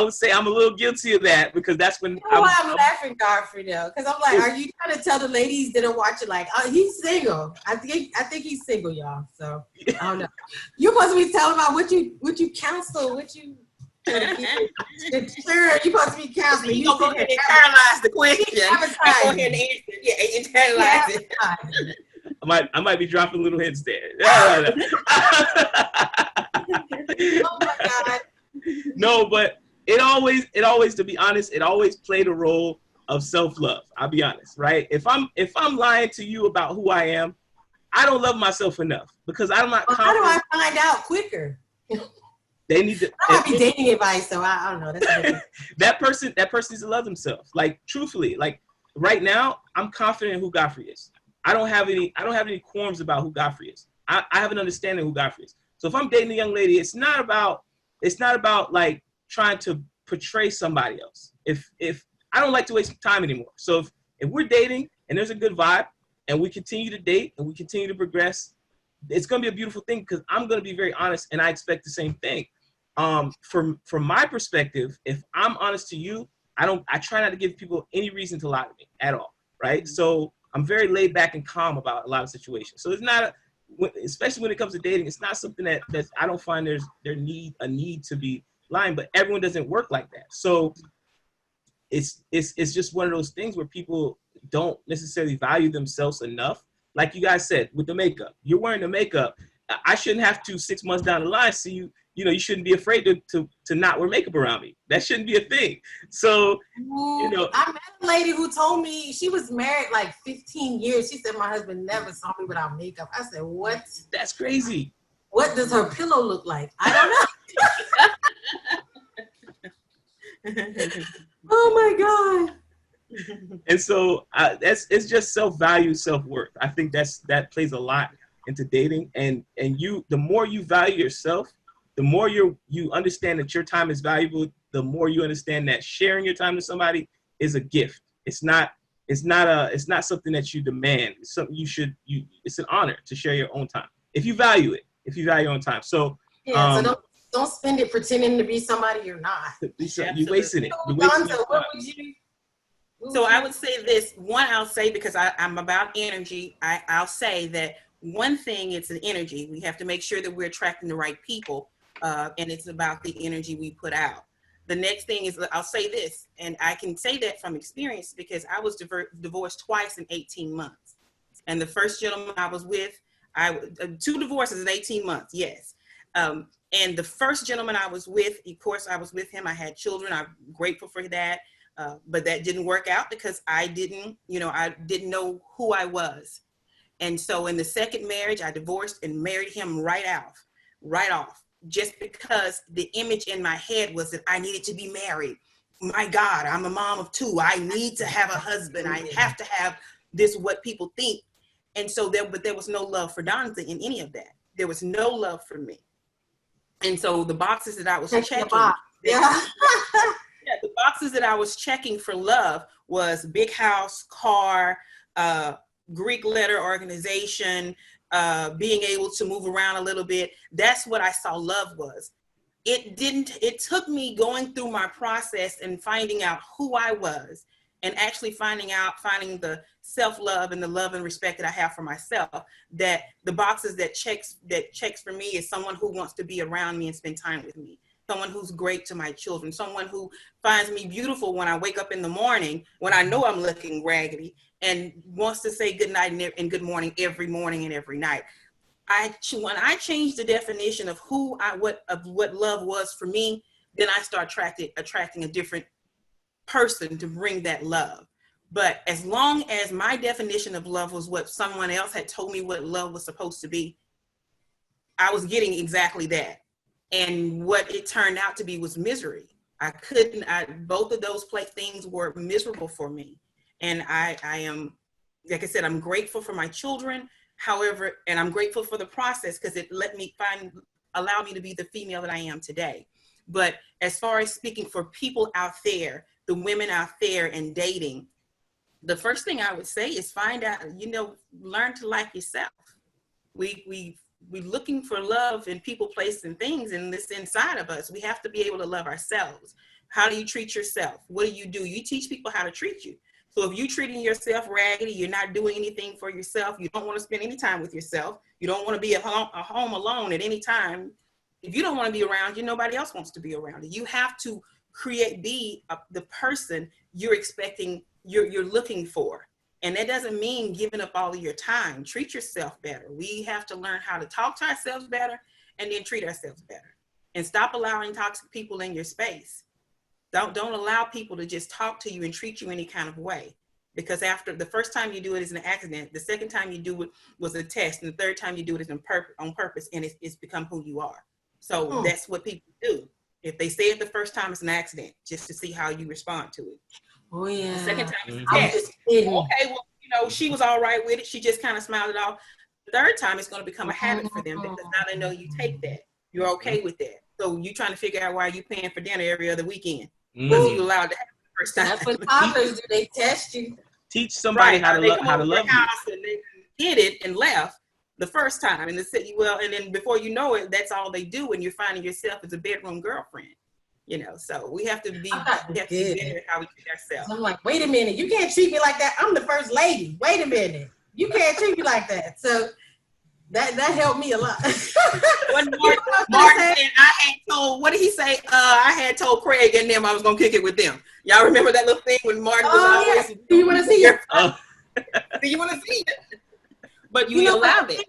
would say I'm a little guilty of that, because that's when. You know why I'm laughing, Godfrey, though? Because I'm like, are you trying to tell the ladies that are watching, like, oh, he's single? I think he's single, y'all. So I don't know. You're supposed to be telling about what you counsel, what you. Sure, you're supposed to be counseling. You go ahead and internalize the question. Go ahead and answer. Yeah, internalize it. I might be dropping little hints there. Oh my God. No, but it always, to be honest, it always played a role of self-love. I'll be honest, right? If I'm lying to you about who I am, I don't love myself enough, because I'm not confident. How do I find out quicker? They need to. I might be dating advice, so I don't know. That's that person needs to love themselves. Like, truthfully, like right now, I'm confident in who Godfrey is. I don't have any qualms about who Godfrey is. I have an understanding of who Godfrey is. So if I'm dating a young lady, it's not about like trying to portray somebody else. If I don't like to waste time anymore. So if we're dating and there's a good vibe and we continue to date and we continue to progress, it's gonna be a beautiful thing, because I'm gonna be very honest and I expect the same thing. From my perspective, if I'm honest to you, I try not to give people any reason to lie to me at all. Right? So I'm very laid back and calm about a lot of situations. So it's not, especially when it comes to dating, it's not something that I don't find a need to be lying, but everyone doesn't work like that. So it's just one of those things where people don't necessarily value themselves enough. Like you guys said, with the makeup, you're wearing the makeup. I shouldn't have to 6 months down the line see you. You know, you shouldn't be afraid to not wear makeup around me. That shouldn't be a thing. So, you know, I met a lady who told me she was married like 15 years. She said my husband never saw me without makeup. I said, what? That's crazy. What does her pillow look like? I don't know. Oh my God. And so it's just self-value, self-worth. I think that plays a lot into dating. And the more you value yourself, the more you understand that your time is valuable, the more you understand that sharing your time with somebody is a gift. It's not something that you demand. It's something it's an honor to share your own time. If you value it, if you value your own time. So yeah, so don't spend it pretending to be somebody you're not. You're wasting it. Donza, what would you? So I would say this. One, I'll say, because I'm about energy, I'll say that one thing, it's an energy. We have to make sure that we're attracting the right people, and it's about the energy we put out. The next thing is, I'll say this, and I can say that from experience because I was divorced twice in 18 months. And the first gentleman I was with, 2 divorces in 18 months, yes. And the first gentleman I was with, of course, I was with him. I had children. I'm grateful for that. But that didn't work out because I didn't know who I was. And so in the second marriage, I divorced and married him right off, just because the image in my head was that I needed to be married. My God, I'm a mom of 2. I need to have a husband. I have to have this, what people think. And so there was no love for Donza in any of that. There was no love for me. And so the boxes that I was checking, the boxes that I was checking for love was big house, car, Greek letter organization, being able to move around a little bit. That's what I saw love was. It took me going through my process and finding out who I was, and actually finding the self-love and the love and respect that I have for myself, that the boxes that checks for me is someone who wants to be around me and spend time with me. Someone who's great to my children, someone who finds me beautiful when I wake up in the morning, when I know I'm looking raggedy, and wants to say good night and good morning every morning and every night. When I changed the definition of what love was for me, then I start attracting a different person to bring that love. But as long as my definition of love was what someone else had told me what love was supposed to be, I was getting exactly that. And what it turned out to be was misery. Both of those things were miserable for me. And I am, like I said, I'm grateful for my children. However, and I'm grateful for the process because it allowed me to be the female that I am today. But as far as speaking for people out there, the women out there and dating, the first thing I would say is find out, learn to like yourself. We're looking for love in people, places, and things, and this inside of us. We have to be able to love ourselves. How do you treat yourself? What do? You teach people how to treat you. So if you're treating yourself raggedy, you're not doing anything for yourself, you don't want to spend any time with yourself, you don't want to be at home alone at any time. If you don't want to be around you, nobody else wants to be around you. You have to be the person you're expecting, you're looking for. And that doesn't mean giving up all of your time. Treat yourself better. We have to learn how to talk to ourselves better and then treat ourselves better. And stop allowing toxic people in your space. Don't allow people to just talk to you and treat you any kind of way. Because after the first time you do it is an accident, the second time you do it was a test, and the third time you do it is on purpose, and it's become who you are. So that's what people do. If they say it the first time, it's an accident, just to see how you respond to it. Oh yeah. The second time it's a test. Okay, well, she was all right with it. She just kind of smiled it off. The third time, it's going to become a habit for them because now they know you take that. You're okay with that. So you're trying to figure out why you're paying for dinner every other weekend. Because you allowed to have it the first time. That's what toddlers do. They test you. Teach somebody how to love you. And they did it and left the first time. And they said, and then before you know it, that's all they do. And you're finding yourself as a bedroom girlfriend. So we have to be, Good. better at how we treat ourselves. I'm like, wait a minute, you can't treat me like that. I'm the first lady. Wait a minute, you can't treat me like that. So that helped me a lot. What Martin said, I had told, what did he say? I had told Craig and them I was gonna kick it with them. Y'all remember that little thing when Martin was always? Yeah. Do you want to see it? Do you want to see it? But you allowed it.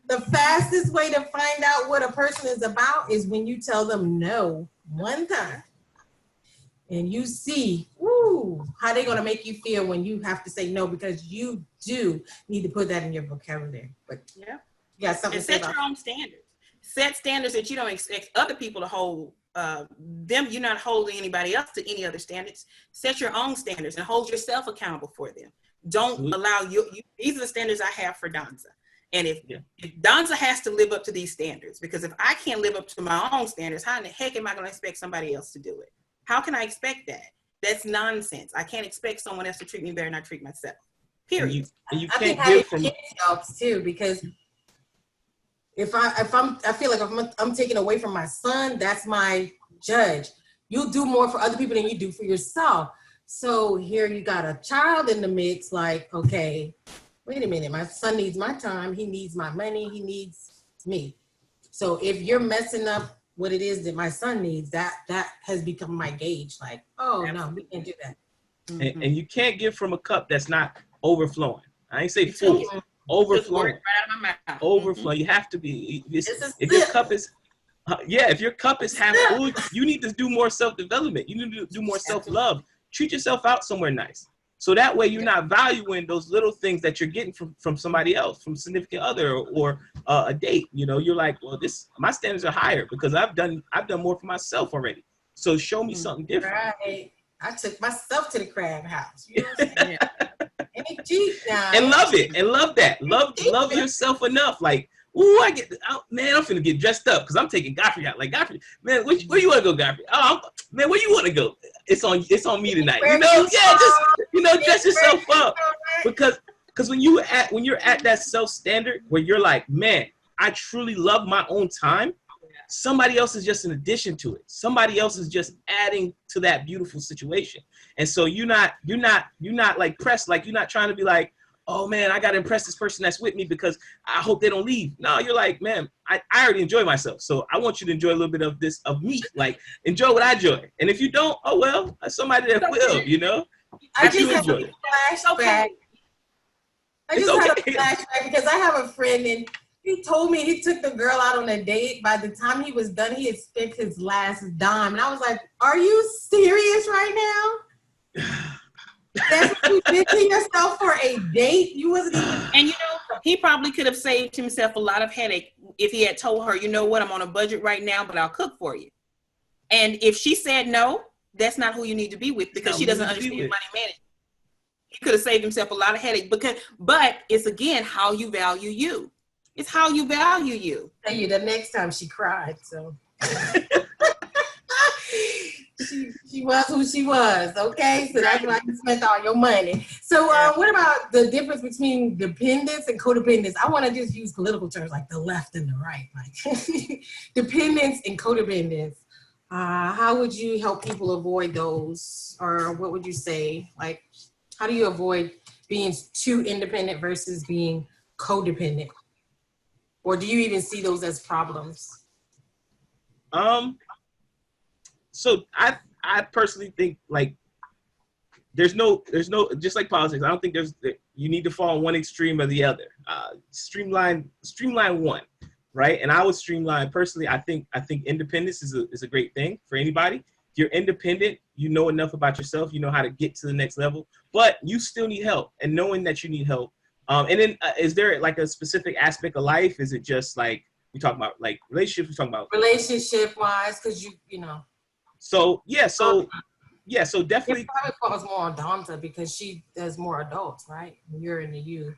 The fastest way to find out what a person is about is when you tell them no one time, and you see, how they're gonna make you feel when you have to say no, because you do need to put that in your vocabulary. But yeah, something. And set your own standards. Set standards that you don't expect other people to hold. Them, you're not holding anybody else to any other standards. Set your own standards and hold yourself accountable for them. Don't allow you. These are the standards I have for Donza. And if Donza has to live up to these standards, because if I can't live up to my own standards, how in the heck am I going to expect somebody else to do it? How can I expect that? That's nonsense. I can't expect someone else to treat me better than I treat myself. Period. And you I can't think give from kids helps too, because I feel like if I'm taking away from my son, that's my judge. You'll do more for other people than you do for yourself. So here you got a child in the mix, like, okay, wait a minute, my son needs my time, he needs my money, he needs me. So if you're messing up what it is that my son needs, that has become my gauge, like, oh no, we can't do that. and you can't give from a cup that's not overflowing. I ain't say full, overflowing. Right out of my mouth. Overflow. You have to be. If your cup is, if your cup is half full, you need to do more self-development. You need to do more self-love. Treat yourself out somewhere nice. So that way you're not valuing those little things that you're getting from somebody else, from significant other or a date. You're like, well, my standards are higher because I've done more for myself already. So show me something different. Right. I took myself to the crab house. You know what I'm saying? Ain't cheap now. And love it. And love that. Love yourself enough. Like, ooh, man, I'm finna get dressed up because I'm taking Godfrey out. Like, Godfrey, man, where you want to go, Godfrey? Oh, man, where you want to go? It's on me tonight. Just dress yourself up. Because when you're at that self standard where you're like, man, I truly love my own time. Somebody else is just an addition to it. Somebody else is just adding to that beautiful situation. And so you're not like pressed, like you're not trying to be like, oh man, I got to impress this person that's with me because I hope they don't leave. No, you're like, man, I already enjoy myself. So I want you to enjoy a little bit of me, like enjoy what I enjoy. And if you don't, oh well, somebody that will, I just had a flashback. I just had a flashback because I have a friend and he told me he took the girl out on a date. By the time he was done, he had spent his last dime. And I was like, are you serious right now? That's what you did to yourself for a date? You wasn't even... And he probably could have saved himself a lot of headache if he had told her, you know what, I'm on a budget right now, but I'll cook for you. And if she said no, that's not who you need to be with because she doesn't understand money management. He could have saved himself a lot of headache but it's again how you value you. It's how you value you. Tell you the next time she cried, so she was who she was, okay? So that's why you spent all your money. So what about the difference between dependence and codependence? I want to just use political terms like the left and the right, like dependence and codependence. How would you help people avoid those? Or what would you say? Like, how do you avoid being too independent versus being codependent? Or do you even see those as problems? So I personally think like there's no just like politics. I don't think you need to fall on one extreme or the other. Streamline one, right? And I would streamline personally. I think independence is a great thing for anybody. If you're independent, you know enough about yourself. You know how to get to the next level, but you still need help. And knowing that you need help. And then is there like a specific aspect of life? Is it just like we talk about like relationships? We talk about relationship wise, because you know. So definitely. It probably falls more on Donza because she does more adults, right? You're in the youth.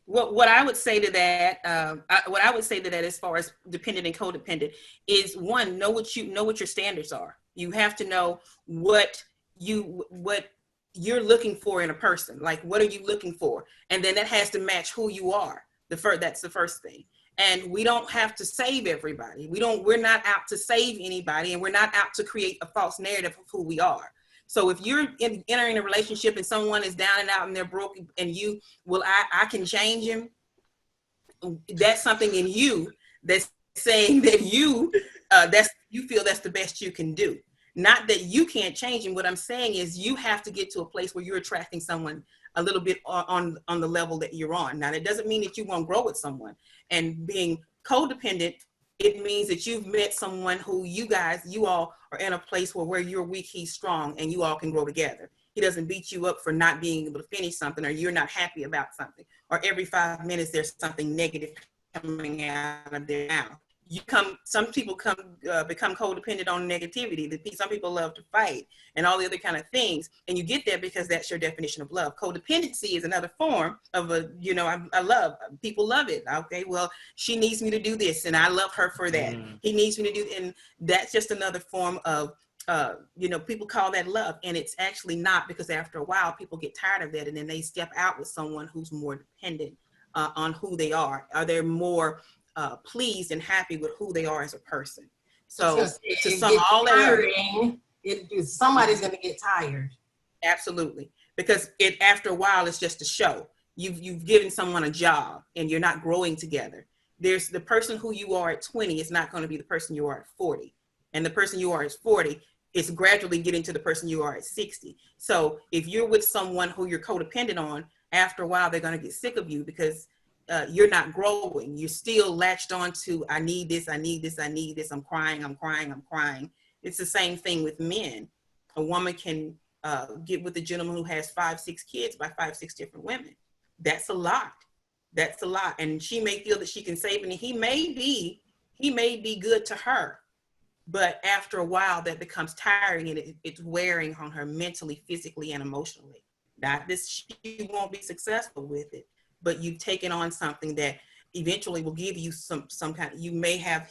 What I would say to that, as far as dependent and codependent is one, know what your standards are. You have to know what you're looking for in a person. Like, what are you looking for? And then that has to match who you are. That's the first thing. And we don't have to save everybody. We're not out to save anybody, and we're not out to create a false narrative of who we are. So if you're entering a relationship and someone is down and out and they're broken, and you, well, I can change him, that's something in you that's saying that you feel that's the best you can do. Not that you can't change him. What I'm saying is you have to get to a place where you're attracting someone a little bit on the level that you're on. Now, that doesn't mean that you won't grow with someone. And being codependent, it means that you've met someone who you all are in a place where you're weak, he's strong, and you all can grow together. He doesn't beat you up for not being able to finish something, or you're not happy about something, or every 5 minutes there's something negative coming out of their mouth. Some people become codependent on negativity. Some people love to fight and all the other kind of things. And you get there because that's your definition of love. Codependency is another form of I love, people love it. Okay, well, she needs me to do this and I love her for that. He needs me to do, and that's just another form of, people call that love, and it's actually not, because after a while people get tired of that and then they step out with someone who's more dependent on who they are. Are they more pleased and happy with who they are as a person? So to sum all that up, somebody's going to get tired. Absolutely, because after a while it's just a show. You've given someone a job and you're not growing together. There's the person who you are at 20 is not going to be the person you are at 40, and the person you are at 40 is gradually getting to the person you are at 60. So if you're with someone who you're codependent on, after a while they're going to get sick of you because you're not growing. You're still latched on to, I need this, I need this, I need this. I'm crying, I'm crying, I'm crying. It's the same thing with men. A woman can get with a gentleman who has 5, 6 kids by 5, 6 different women. That's a lot. That's a lot. And she may feel that she can save, and he may be good to her. But after a while that becomes tiring, and it's wearing on her mentally, physically, and emotionally. Not that she won't be successful with it, but you've taken on something that eventually will give you some kind of, you may have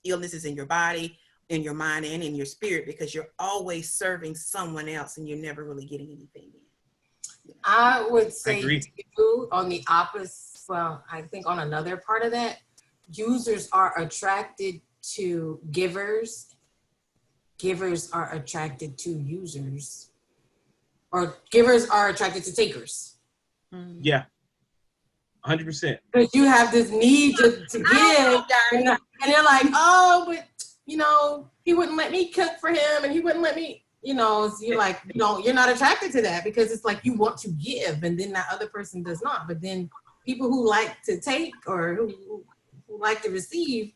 illnesses in your body, in your mind, and in your spirit, because you're always serving someone else and you're never really getting anything in. I would say too, on the opposite, well, I think on another part of that, users are attracted to givers. Givers are attracted to users, or givers are attracted to takers. Yeah. 100%. Because you have this need to give, and they're like, oh, but he wouldn't let me cook for him, and he wouldn't let me, so you're like, you're not attracted to that, because it's like you want to give, and then that other person does not. But then people who like to take, or who like to receive,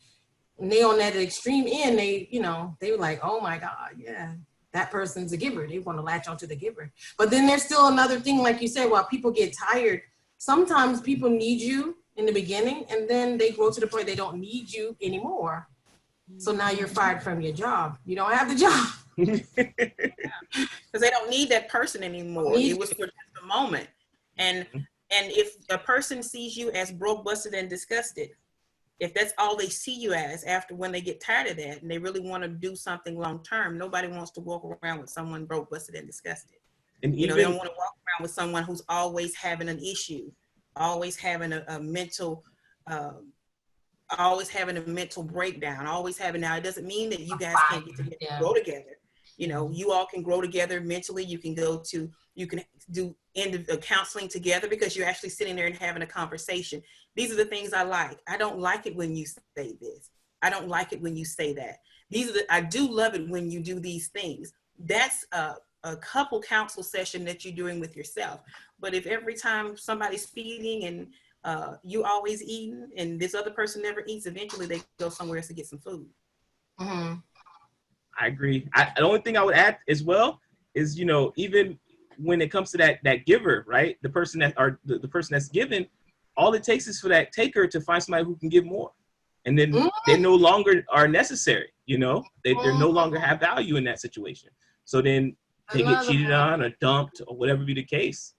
and they on that extreme end, they were like, oh my God, yeah, that person's a giver. They want to latch onto the giver. But then there's still another thing, like you said, while people get tired, sometimes people need you in the beginning, and then they grow to the point they don't need you anymore. So now you're fired from your job. You don't have the job. Because they don't need that person anymore. It was for just a moment. And if a person sees you as broke, busted, and disgusted, if that's all they see you as, after when they get tired of that and they really want to do something long term, nobody wants to walk around with someone broke, busted, and disgusted. And they don't want to walk around with someone who's always having an issue, always having a mental, always having a mental breakdown, always having. Now, it doesn't mean that you guys can't get together and grow together. You all can grow together mentally. You can do counseling together, because you're actually sitting there and having a conversation. These are the things I like. I don't like it when you say this. I don't like it when you say that. I do love it when you do these things. That's a couple counsel session that you're doing with yourself. But if every time somebody's feeding and you always eating and this other person never eats, eventually they go somewhere else to get some food. Mm-hmm. I agree. The only thing I would add as well is, even when it comes to that giver, right? The person the person that's given, all it takes is for that taker to find somebody who can give more. And then they no longer are necessary, they no longer have value in that situation. So then they get cheated on or dumped or whatever be the case.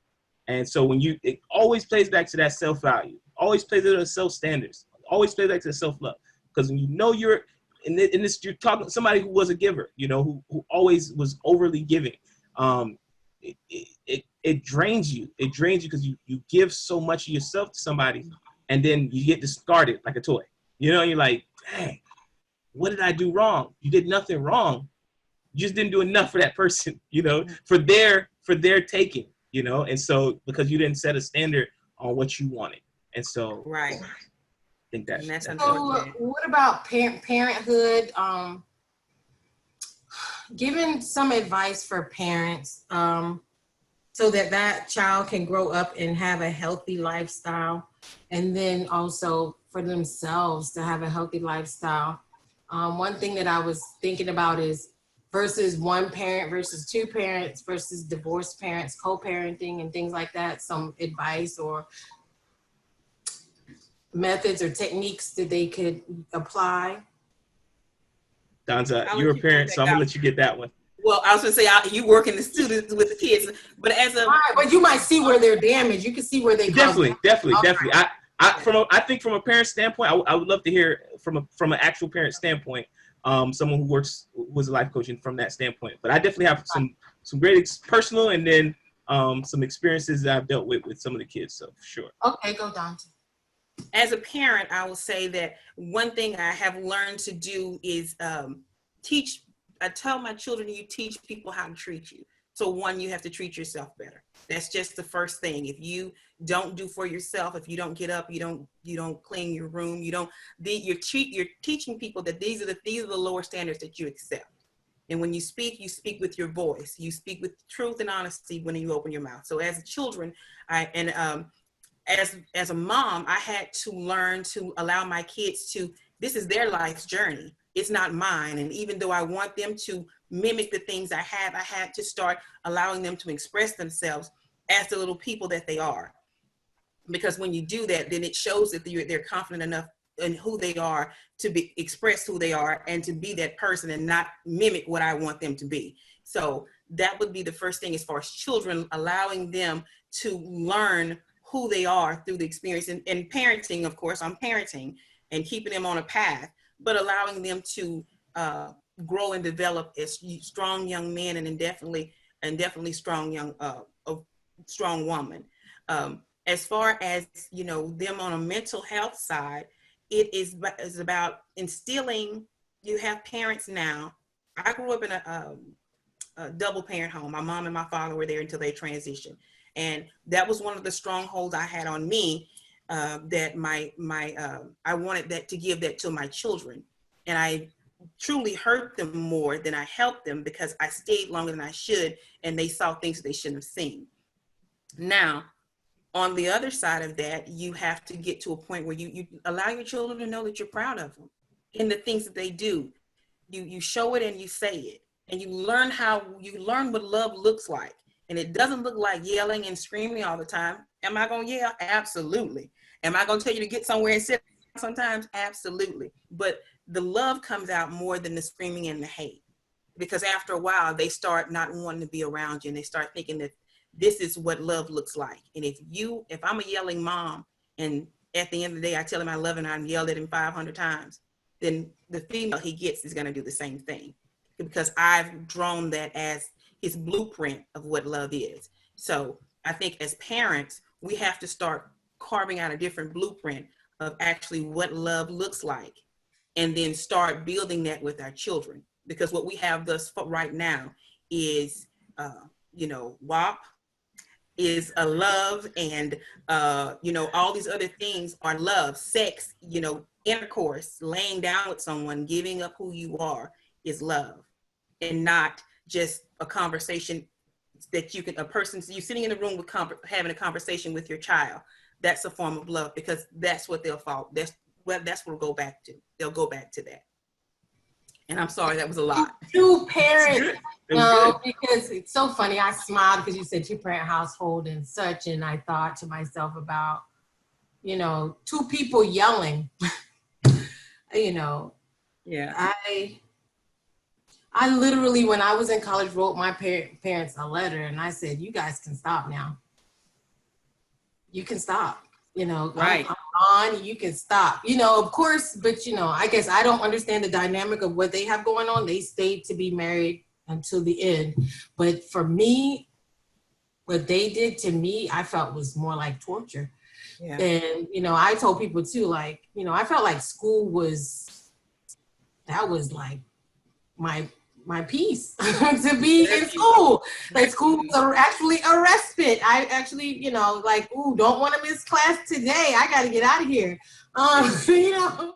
And so it always plays back to that self-value, always plays to the self-standards, always plays back to the self-love. Because when you're in this, you're talking to somebody who was a giver, who always was overly giving. It drains you. It drains you because you give so much of yourself to somebody, and then you get discarded like a toy. You know, you're like, dang, what did I do wrong? You did nothing wrong. You just didn't do enough for that person, you know, for their taking, you know. And so because you didn't set a standard on what you wanted. And so Right. I think that's so what about parenthood? Giving some advice for parents so that child can grow up and have a healthy lifestyle, and then also for themselves to have a healthy lifestyle. One thing that I was thinking about is versus one parent versus two parents versus divorced parents, co-parenting and things like that. Some advice or methods or techniques that they could apply. Donza, you're a parent, so I'm gonna let you get that one. Well, I was gonna say you work in the students with the kids, but as a but you might see where they're damaged. You can see where they definitely. Right. I think from a parent standpoint, I would love to hear from an actual parent standpoint, someone who was a life coach and from that standpoint. But I definitely have some great personal and then some experiences that I've dealt with some of the kids. So for sure. Okay, go Donza. As a parent, I will say that one thing I have learned to do is teach. I tell my children, you teach people how to treat you. So one, you have to treat yourself better. That's just the first thing. If you don't do for yourself, if you don't get up, you don't clean your room, you're teaching people that these are the lower standards that you accept. And when you speak with your voice. You speak with truth and honesty when you open your mouth. So as children, as a mom, I had to learn to allow my kids this is their life's journey. It's not mine. And even though I want them to mimic the things I had to start allowing them to express themselves as the little people that they are. Because when you do that, then it shows that they're confident enough in who they are to express who they are and to be that person and not mimic what I want them to be. So that would be the first thing as far as children, allowing them to learn who they are through the experience. And parenting, of course, I'm parenting and keeping them on a path, but allowing them to grow and develop as strong young men and definitely strong woman. As far as, them on a mental health side, it is about instilling. You have parents now. I grew up in a double parent home. My mom and my father were there until they transitioned. And that was one of the strongholds I had on me, that I wanted that to give that to my children. And I truly hurt them more than I helped them because I stayed longer than I should. And they saw things that they shouldn't have seen. Now, on the other side of that, you have to get to a point where you allow your children to know that you're proud of them in the things that they do. You show it and you say it, and you learn what love looks like. And it doesn't look like yelling and screaming all the time. Am I going to yell? Absolutely. Am I going to tell you to get somewhere and sit sometimes? Absolutely. But the love comes out more than the screaming and the hate, because after a while they start not wanting to be around you, and they start thinking that this is what love looks like. And if I'm a yelling mom, and at the end of the day I tell him I love him and I yelled at him 500 times, then the female he gets is going to do the same thing, because I've drawn that as his blueprint of what love is. So I think as parents, we have to start carving out a different blueprint of actually what love looks like, and then start building that with our children. Because what we have thus far right now is, WAP is a love, and, all these other things are love. Sex, intercourse, laying down with someone, giving up who you are is love, and not just a conversation that you sitting in the room with having a conversation with your child. That's a form of love, because that's what they'll fall. That's what we'll go back to. They'll go back to that. And I'm sorry, that was a lot. Two parents, because it's so funny. I smiled because you said two parent household and such, and I thought to myself about, two people yelling. Yeah. I literally, when I was in college, wrote my parents a letter, and I said, "You guys can stop now. You can stop. Right. I'm on, you can stop." Of course, but I guess I don't understand the dynamic of what they have going on. They stayed to be married until the end. But for me, what they did to me, I felt was more like torture. Yeah. And, you know, I told people too, like, you know, I felt like school was, that was like my peace to be in school. Like school was actually a respite. I actually, you know, like, ooh, don't want to miss class today. I got to get out of here. You know,